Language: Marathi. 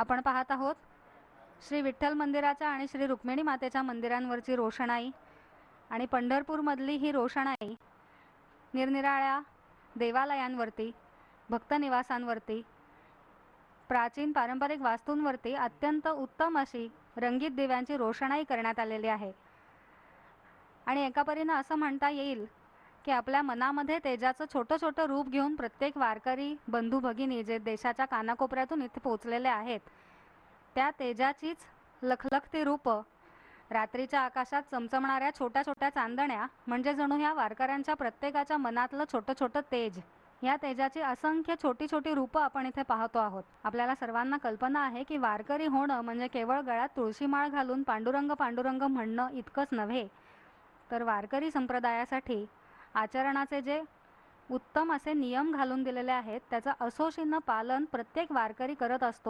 आपण पाहत आहोत श्री विठ्ठल मंदिराच्या आणि श्री रुक्मिणी मातेच्या मंदिरांवरची रोषणाई आणि पंढरपूरमधली ही रोषणाई निरनिराळ्या देवालयांवरती, भक्त निवासांवरती, प्राचीन पारंपरिक वास्तूंवरती अत्यंत उत्तम अशी रंगीत दिव्यांची रोषणाई करण्यात आलेली आहे। आणि एका परीनं असं म्हणता येईल की आपल्या मनामध्ये तेजाचं छोटं छोटं रूप घेऊन प्रत्येक वारकरी बंधू भगिनी जे देशाच्या कानाकोपऱ्यातून इथे पोचलेले आहेत, त्या तेजाचीच लखलखती रूप रात्रीच्या आकाशात चमचमणाऱ्या छोट्या छोट्या चांदण्या म्हणजे जणू ह्या वारकऱ्यांच्या प्रत्येकाच्या मनातलं छोटं छोटं तेज, या तेजाची असंख्य छोटी छोटी रूपं आपण इथे पाहतो आहोत। आपल्याला सर्वांना कल्पना आहे की वारकरी होणं म्हणजे केवळ गळ्यात तुळशीमाळ घालून पांडुरंग पांडुरंग म्हणणं इतकंच नव्हे, तर वारकरी संप्रदायासाठी आचरणाचे जे उत्तम असे नियम घालून दिलेले आहेत त्याचं असोशीनं पालन प्रत्येक वारकरी करत असतो।